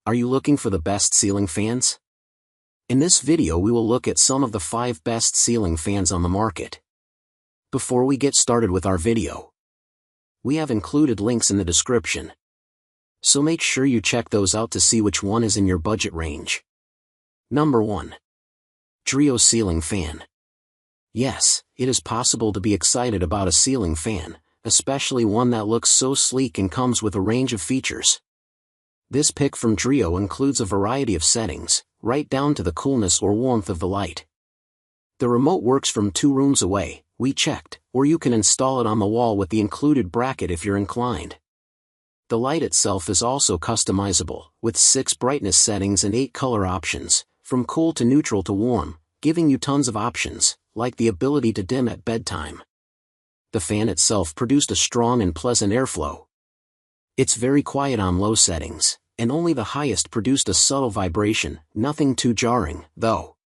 Are you looking for the best ceiling fans? In this video we will look at some of the 5 best ceiling fans on the market. Before we get started with our video, we have included links in the description, so make sure you check those out to see which one is in your budget range. Number 1. Dreo Ceiling Fan. Yes, it is possible to be excited about a ceiling fan, especially one that looks so sleek and comes with a range of features. This pick from Dreo includes a variety of settings, right down to the coolness or warmth of the light. The remote works from 2 rooms away, we checked, or you can install it on the wall with the included bracket if you're inclined. The light itself is also customizable, with 6 brightness settings and 8 color options, from cool to neutral to warm, giving you tons of options, like the ability to dim at bedtime. The fan itself produced a strong and pleasant airflow. It's very quiet on low settings, and only the highest produced a subtle vibration, nothing too jarring, though.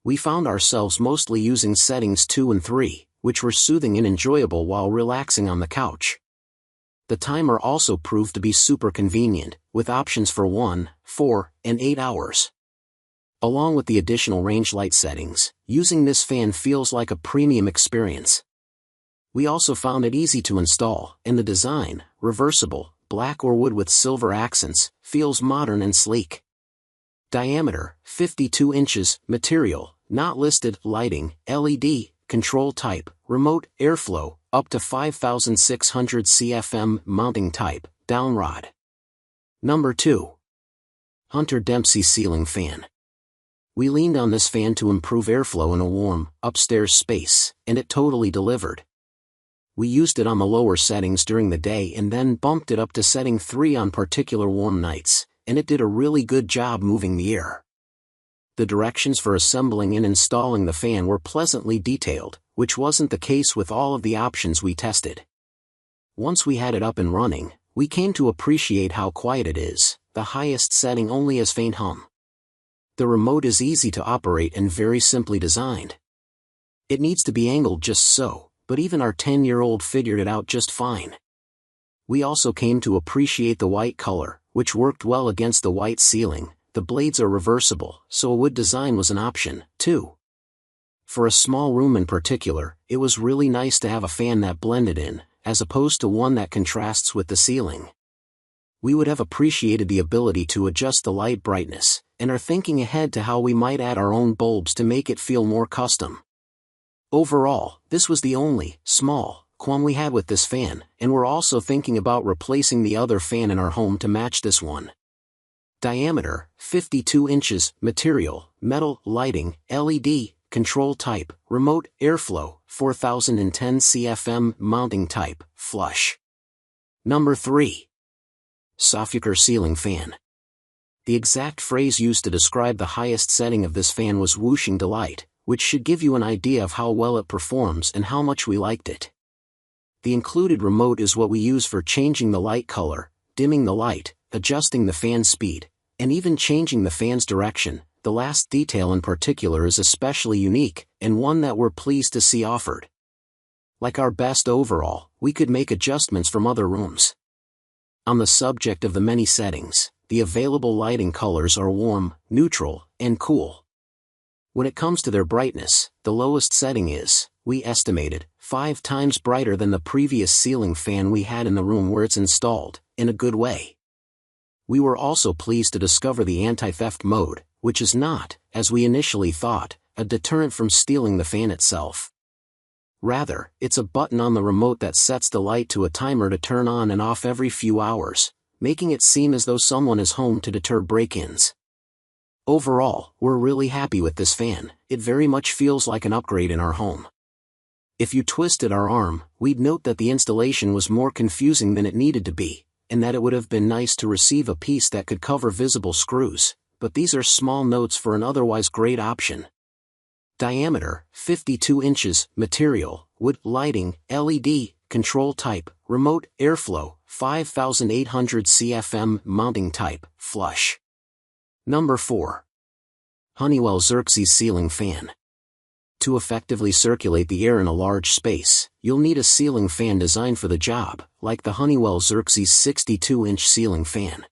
We found ourselves mostly using settings 2 and 3, which were soothing and enjoyable while relaxing on the couch. The timer also proved to be super convenient, with options for 1, 4, and 8 hours. Along with the additional range light settings, using this fan feels like a premium experience. We also found it easy to install, and the design, reversible, black or wood with silver accents, feels modern and sleek. Diameter, 52 inches, material, not listed, lighting, LED, control type, remote, airflow, up to 5,600 CFM, mounting type, down rod. Number 2. Dempsey Ceiling Fan. We leaned on this fan to improve airflow in a warm, upstairs space, and it totally delivered. We used it on the lower settings during the day and then bumped it up to setting 3 on particular warm nights, and it did a really good job moving the air. The directions for assembling and installing the fan were pleasantly detailed, which wasn't the case with all of the options we tested. Once we had it up and running, we came to appreciate how quiet it is, the highest setting only has faint hum. The remote is easy to operate and very simply designed. It needs to be angled just so, but even our 10-year-old figured it out just fine. We also came to appreciate the white color, which worked well against the white ceiling. The blades are reversible, so a wood design was an option, too. For a small room in particular, it was really nice to have a fan that blended in, as opposed to one that contrasts with the ceiling. We would have appreciated the ability to adjust the light brightness, and are thinking ahead to how we might add our own bulbs to make it feel more custom. Overall, this was the only, small, qualm we had with this fan, and we're also thinking about replacing the other fan in our home to match this one. Diameter, 52 inches, material, metal, lighting, LED, control type, remote, airflow, 4010 CFM, mounting type, flush. Number 3. Sofucor Ceiling Fan. The exact phrase used to describe the highest setting of this fan was whooshing delight, which should give you an idea of how well it performs and how much we liked it. The included remote is what we use for changing the light color, dimming the light, adjusting the fan speed, and even changing the fan's direction. The last detail in particular is especially unique, and one that we're pleased to see offered. Like our best overall, we could make adjustments from other rooms. On the subject of the many settings, the available lighting colors are warm, neutral, and cool. When it comes to their brightness, the lowest setting is, we estimated, 5 times brighter than the previous ceiling fan we had in the room where it's installed, in a good way. We were also pleased to discover the anti-theft mode, which is not, as we initially thought, a deterrent from stealing the fan itself. Rather, it's a button on the remote that sets the light to a timer to turn on and off every few hours, making it seem as though someone is home to deter break-ins. Overall, we're really happy with this fan. It very much feels like an upgrade in our home. If you twisted our arm, we'd note that the installation was more confusing than it needed to be, and that it would have been nice to receive a piece that could cover visible screws, but these are small notes for an otherwise great option. Diameter, 52 inches, material, wood, lighting, LED, control type, remote, airflow, 5,800 CFM, mounting type, flush. Number 4. Honeywell Xerxes Ceiling Fan. To effectively circulate the air in a large space, you'll need a ceiling fan designed for the job, like the Honeywell Xerxes 62-inch ceiling fan.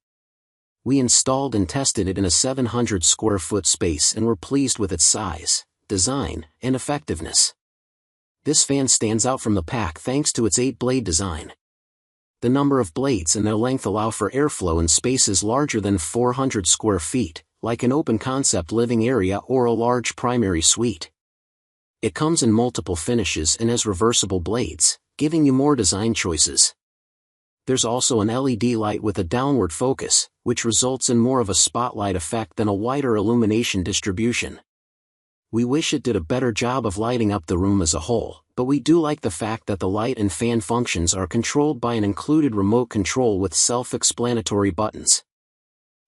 We installed and tested it in a 700 square foot space and were pleased with its size, design, and effectiveness. This fan stands out from the pack thanks to its 8-blade design. The number of blades and their length allow for airflow in spaces larger than 400 square feet, like an open-concept living area or a large primary suite. It comes in multiple finishes and has reversible blades, giving you more design choices. There's also an LED light with a downward focus, which results in more of a spotlight effect than a wider illumination distribution. We wish it did a better job of lighting up the room as a whole, but we do like the fact that the light and fan functions are controlled by an included remote control with self-explanatory buttons.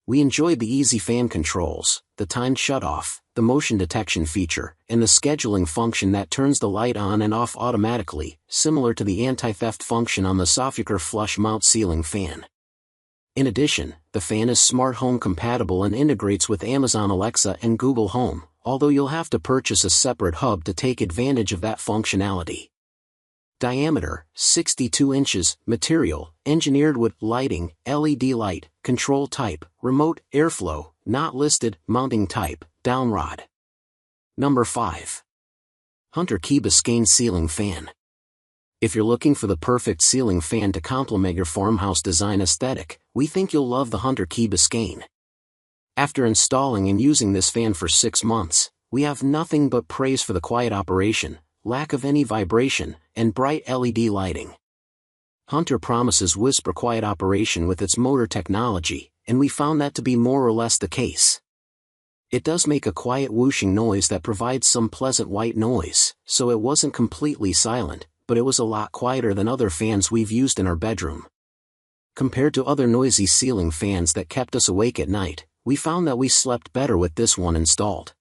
We enjoyed the easy fan controls, the timed shutoff, the motion detection feature, and the scheduling function that turns the light on and off automatically, similar to the anti-theft function on the Sofucor flush mount ceiling fan. In addition, the fan is smart home compatible and integrates with Amazon Alexa and Google Home, although you'll have to purchase a separate hub to take advantage of that functionality. Diameter, 62 inches, material, engineered wood, lighting, LED light, control type, remote, airflow, not listed, mounting type, down rod. Number 5. Hunter Key Biscayne Ceiling Fan. If you're looking for the perfect ceiling fan to complement your farmhouse design aesthetic, we think you'll love the Hunter Key Biscayne. After installing and using this fan for 6 months, we have nothing but praise for the quiet operation, lack of any vibration, and bright LED lighting. Hunter promises whisper quiet operation with its motor technology, and we found that to be more or less the case. It does make a quiet whooshing noise that provides some pleasant white noise, so it wasn't completely silent, but it was a lot quieter than other fans we've used in our bedroom. Compared to other noisy ceiling fans that kept us awake at night, we found that we slept better with this one installed.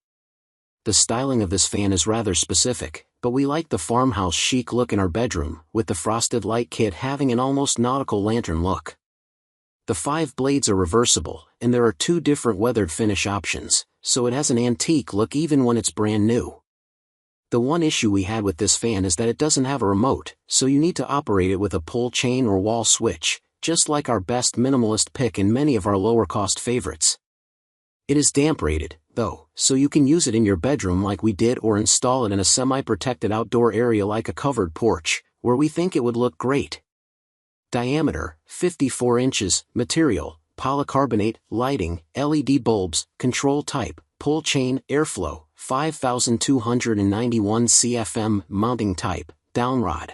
The styling of this fan is rather specific, but we like the farmhouse chic look in our bedroom, with the frosted light kit having an almost nautical lantern look. The 5 blades are reversible, and there are 2 different weathered finish options, so it has an antique look even when it's brand new. The one issue we had with this fan is that it doesn't have a remote, so you need to operate it with a pull chain or wall switch, just like our best minimalist pick and many of our lower cost favorites. It is damp rated, though, so you can use it in your bedroom like we did or install it in a semi-protected outdoor area like a covered porch, where we think it would look great. Diameter, 54 inches, material, polycarbonate, lighting, LED bulbs, control type, pull chain, airflow, 5291 CFM, mounting type, down rod.